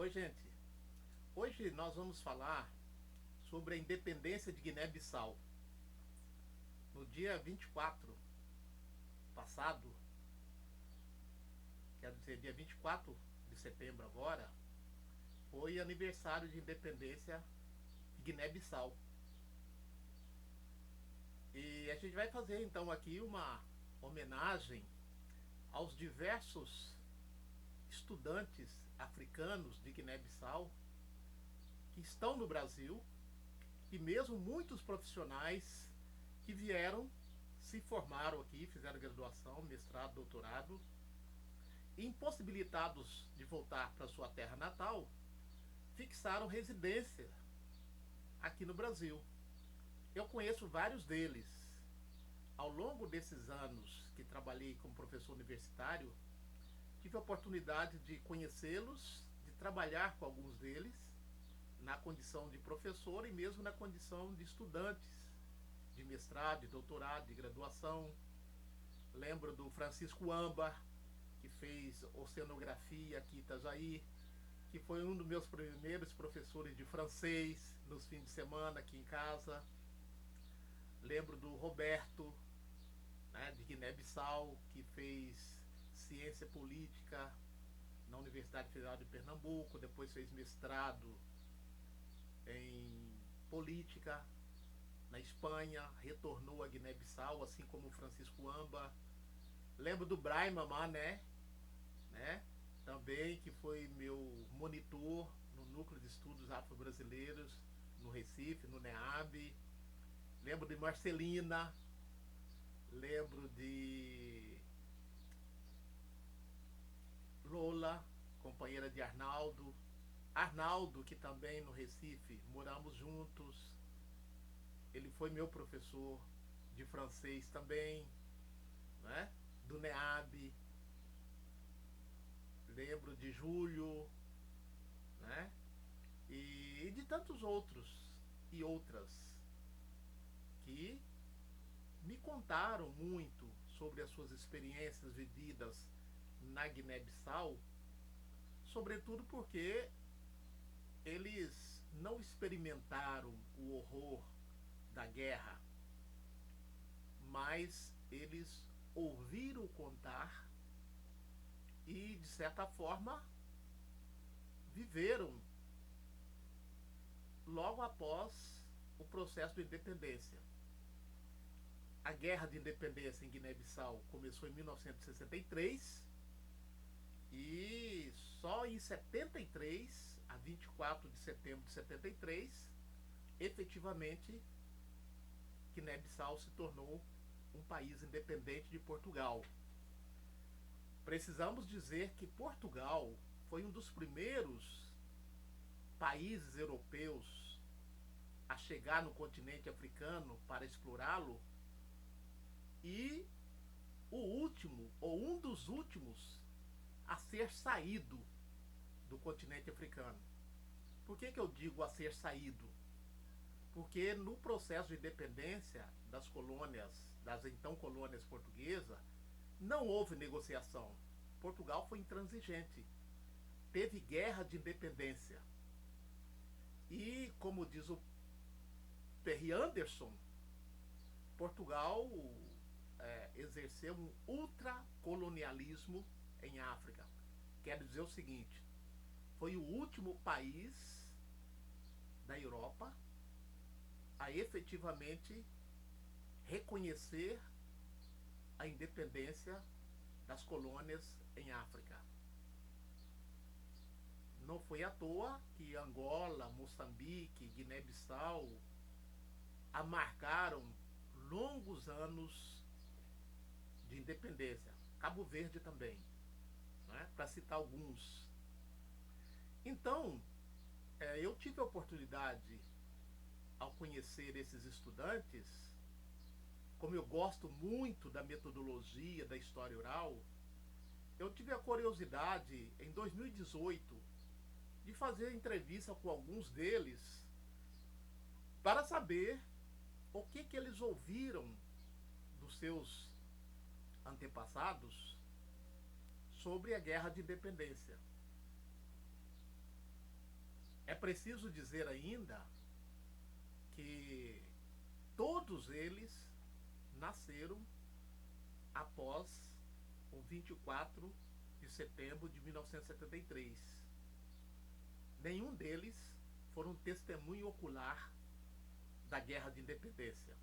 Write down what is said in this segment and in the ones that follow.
Oi, gente. Hoje nós vamos falar sobre a independência de Guiné-Bissau. No dia 24 passado, quer dizer, dia 24 de setembro agora, foi aniversário de independência de Guiné-Bissau. E a gente vai fazer então aqui uma homenagem aos diversos estudantes africanos de Guiné-Bissau que estão no Brasil e mesmo muitos profissionais que vieram, se formaram aqui, fizeram graduação, mestrado, doutorado, e impossibilitados de voltar para sua terra natal, fixaram residência aqui no Brasil. Eu conheço vários deles. Ao longo desses anos que trabalhei como professor universitário, tive a oportunidade de conhecê-los, de trabalhar com alguns deles, na condição de professor e mesmo na condição de estudantes de mestrado, de doutorado, de graduação. Lembro do Francisco Amba, que fez oceanografia aqui em Itajaí, que foi um dos meus primeiros professores de francês nos fins de semana aqui em casa. Lembro do Roberto, né, de Guiné-Bissau, que fez ciência política na Universidade Federal de Pernambuco, depois fez mestrado em política na Espanha, retornou a Guiné-Bissau, assim como o Francisco Amba. Lembro do Brahma né? Também que foi meu monitor no Núcleo de Estudos Afro-Brasileiros, no Recife, no NEAB. Lembro de Marcelina, lembro de Lola, companheira de Arnaldo. Arnaldo, que também no Recife moramos juntos. Ele foi meu professor de francês também, né? Do NEAB. Lembro de Júlio, né? E de tantos outros e outras que me contaram muito sobre as suas experiências vividas na Guiné-Bissau, sobretudo porque eles não experimentaram o horror da guerra, mas eles ouviram contar e, de certa forma, viveram logo após o processo de independência. A guerra de independência em Guiné-Bissau começou em 1963 e só em 73, a 24 de setembro de 73, efetivamente Guiné-Bissau se tornou um país independente de Portugal. Precisamos dizer que Portugal foi um dos primeiros países europeus a chegar no continente africano para explorá-lo e o último, ou um dos últimos, a ser saído do continente africano. Por que eu digo a ser saído? Porque no processo de independência das colônias, das então colônias portuguesas, não houve negociação. Portugal foi intransigente. Teve guerra de independência. E, como diz o Perry Anderson, Portugal exerceu um ultracolonialismo em África. Quero dizer o seguinte: foi o último país da Europa a efetivamente reconhecer a independência das colônias em África. Não foi à toa que Angola, Moçambique, Guiné-Bissau amarcaram longos anos de independência. Cabo Verde também, né? Para citar alguns. Então, eu tive a oportunidade, ao conhecer esses estudantes, como eu gosto muito da metodologia da história oral, eu tive a curiosidade, em 2018, de fazer entrevista com alguns deles para saber o que eles ouviram dos seus antepassados sobre a guerra de independência. É preciso dizer ainda que todos eles nasceram após o 24 de setembro de 1973. Nenhum deles foram testemunho ocular da Guerra de Independência.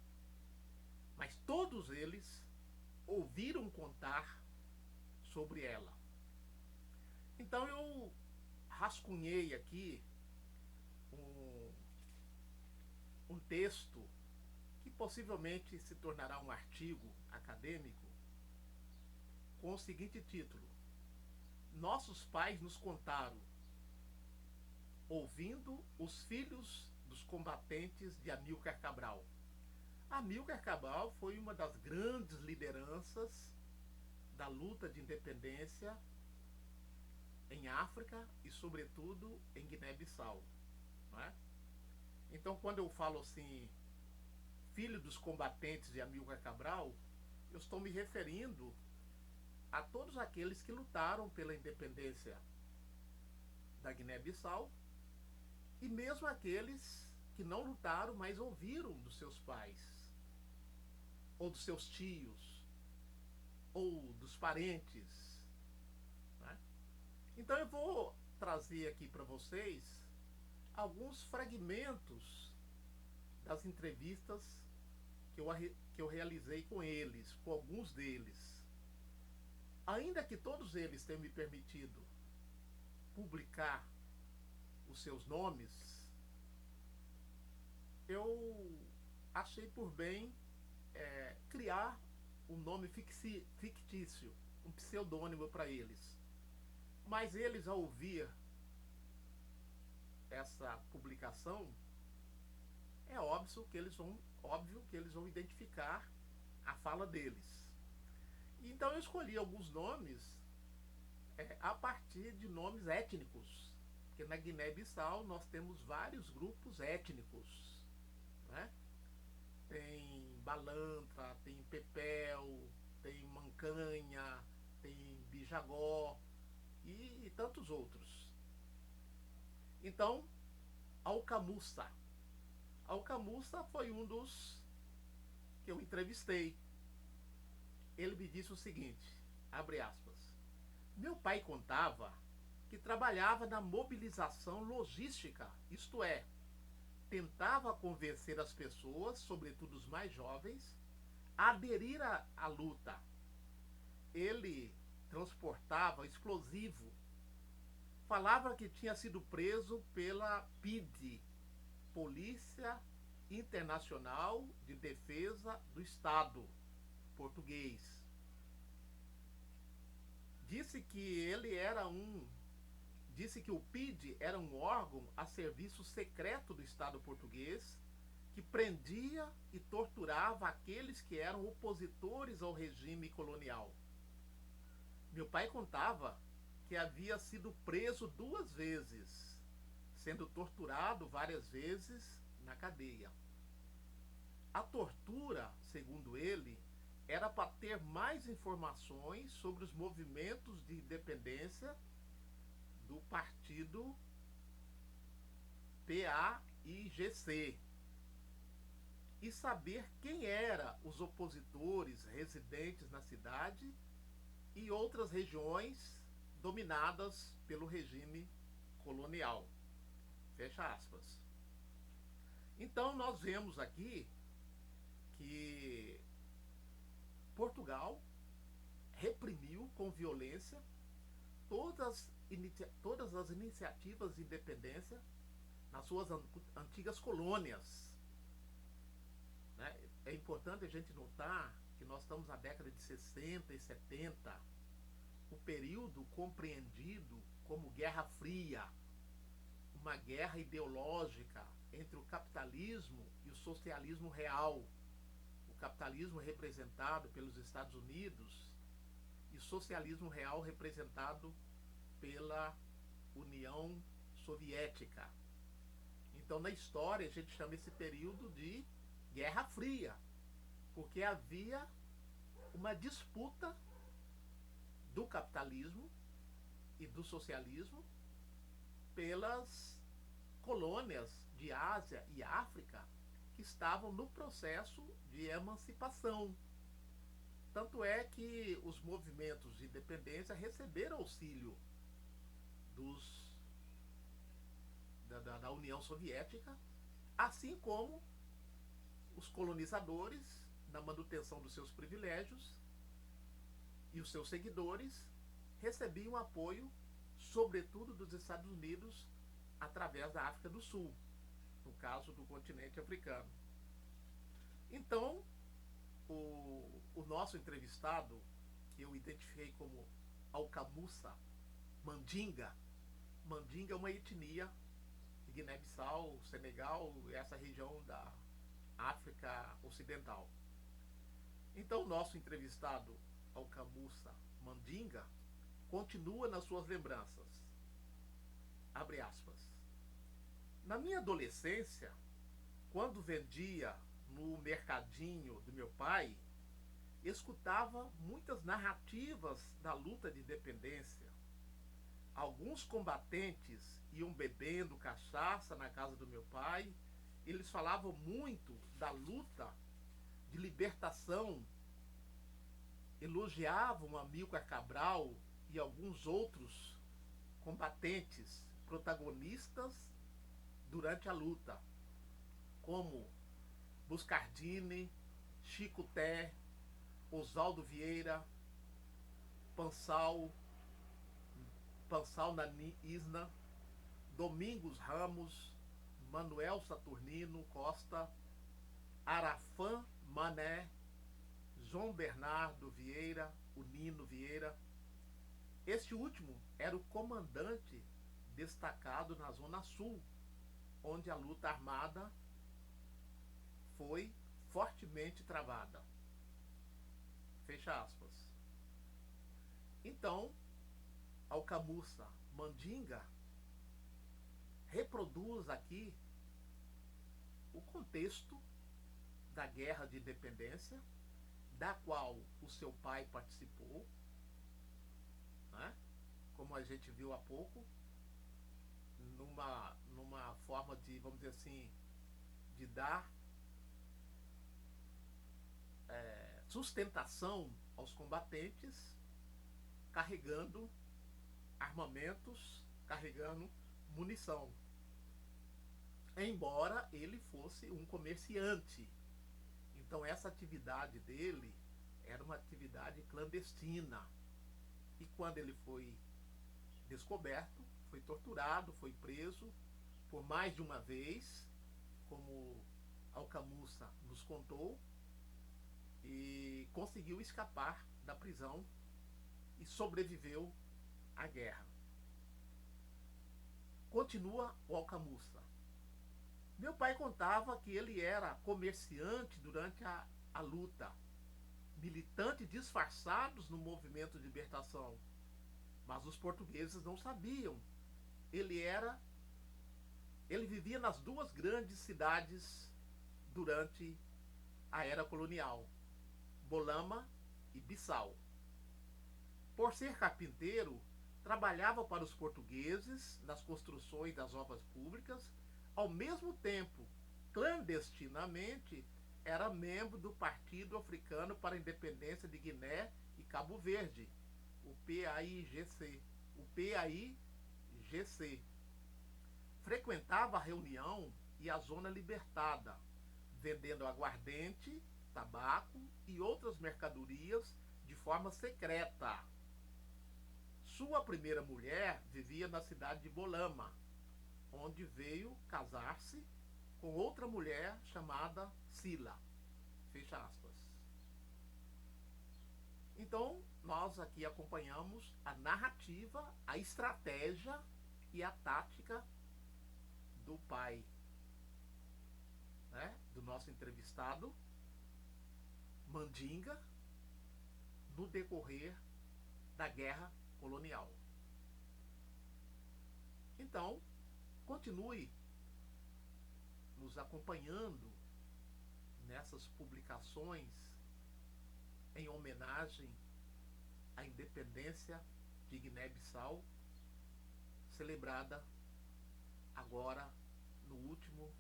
Mas todos eles ouviram contar sobre ela. Então eu rascunhei aqui um texto que possivelmente se tornará um artigo acadêmico com o seguinte título: Nossos pais nos contaram, ouvindo os filhos dos combatentes de Amílcar Cabral. Amílcar Cabral foi uma das grandes lideranças da luta de independência em África e, sobretudo, em Guiné-Bissau. Não é? Então, quando eu falo assim, filho dos combatentes de Amílcar Cabral, eu estou me referindo a todos aqueles que lutaram pela independência da Guiné-Bissau e mesmo aqueles que não lutaram, mas ouviram dos seus pais, ou dos seus tios, ou dos parentes. Né? Então eu vou trazer aqui para vocês alguns fragmentos das entrevistas que eu realizei com eles, com alguns deles. Ainda que todos eles tenham me permitido publicar os seus nomes, eu achei por bem criar um nome fictício, um pseudônimo para eles. Mas eles, ao ouvir essa publicação, é óbvio que eles vão identificar a fala deles. Então eu escolhi alguns nomes a partir de nomes étnicos, porque na Guiné-Bissau nós temos vários grupos étnicos, né? Tem Balantra, tem Pepel, tem Mancanha, tem Bijagó e tantos outros. Então, Alcamussa. Alcamussa foi um dos que eu entrevistei. Ele me disse o seguinte, abre aspas, meu pai contava que trabalhava na mobilização logística, isto é, tentava convencer as pessoas, sobretudo os mais jovens, a aderir à luta. Ele transportava explosivo, falava que tinha sido preso pela PIDE, Polícia Internacional de Defesa do Estado português. Disse que o PIDE era um órgão a serviço secreto do Estado português que prendia e torturava aqueles que eram opositores ao regime colonial. Meu pai contava que havia sido preso 2 vezes, sendo torturado várias vezes na cadeia. A tortura, segundo ele, era para ter mais informações sobre os movimentos de independência do partido PAIGC e saber quem eram os opositores residentes na cidade e outras regiões dominadas pelo regime colonial. Fecha aspas. Então nós vemos aqui que Portugal reprimiu com violência todas as iniciativas de independência nas suas antigas colônias. Né? É importante a gente notar que nós estamos na década de 60 e 70, o período compreendido como Guerra Fria, uma guerra ideológica entre o capitalismo e o socialismo real. O capitalismo representado pelos Estados Unidos e o socialismo real representado pela União Soviética. Então, na história, a gente chama esse período de Guerra Fria, porque havia uma disputa do capitalismo e do socialismo colônias de Ásia e África que estavam no processo de emancipação. Tanto é que os movimentos de independência receberam auxílio dos, da União Soviética, assim como os colonizadores, na manutenção dos seus privilégios, e os seus seguidores recebiam apoio, sobretudo dos Estados Unidos, através da África do Sul, no caso do continente africano. Então, o nosso entrevistado, que eu identifiquei como Alcamussa Mandinga, Mandinga é uma etnia de Guiné-Bissau, Senegal, essa região da África Ocidental. Então, o nosso entrevistado, Alcamussa Mandinga, continua nas suas lembranças. Abre aspas. Na minha adolescência, quando vendia no mercadinho do meu pai, escutava muitas narrativas da luta de independência. Alguns combatentes iam bebendo cachaça na casa do meu pai. Eles falavam muito da luta de libertação, elogiavam Amílcar Cabral e alguns outros combatentes protagonistas durante a luta, como Buscardini, Chico Té, Oswaldo Vieira, Pansal Nani Isna, Domingos Ramos, Manuel Saturnino Costa, Arafã Mané, João Bernardo Vieira, o Nino Vieira. Este último era o comandante destacado na Zona Sul, onde a luta armada foi fortemente travada. Fecha aspas. Então, Alcamussa Mandinga reproduz aqui o contexto da Guerra de Independência, da qual o seu pai participou, né? Como a gente viu há pouco, numa forma de, vamos dizer assim, de dar sustentação aos combatentes, carregando armamentos, carregando munição. Embora ele fosse um comerciante. Então essa atividade dele era uma atividade clandestina. E quando ele foi descoberto, foi torturado, foi preso por mais de uma vez, como Alcamussa nos contou, e conseguiu escapar da prisão e sobreviveu à guerra. Continua o Alcamussa. Meu pai contava que ele era comerciante durante a luta, militante disfarçados no movimento de libertação, mas os portugueses não sabiam. Ele vivia nas duas grandes cidades durante a era colonial, Bolama e Bissau. Por ser carpinteiro, trabalhava para os portugueses nas construções das obras públicas, ao mesmo tempo, clandestinamente, era membro do Partido Africano para a Independência de Guiné e Cabo Verde, o PAIGC. Frequentava a reunião e a zona libertada, vendendo aguardente, tabaco e outras mercadorias de forma secreta. Sua primeira mulher vivia na cidade de Bolama, onde veio casar-se com outra mulher chamada Sila. Fecha aspas. Então, nós aqui acompanhamos a narrativa, a estratégia e a tática do pai, né, do nosso entrevistado, Mandinga, no decorrer da guerra colonial. Então, continue nos acompanhando nessas publicações em homenagem à independência de Guiné-Bissau, celebrada agora no último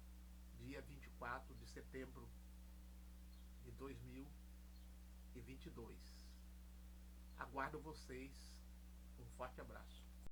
dia 24 de setembro de 2022. Aguardo vocês. Um forte abraço.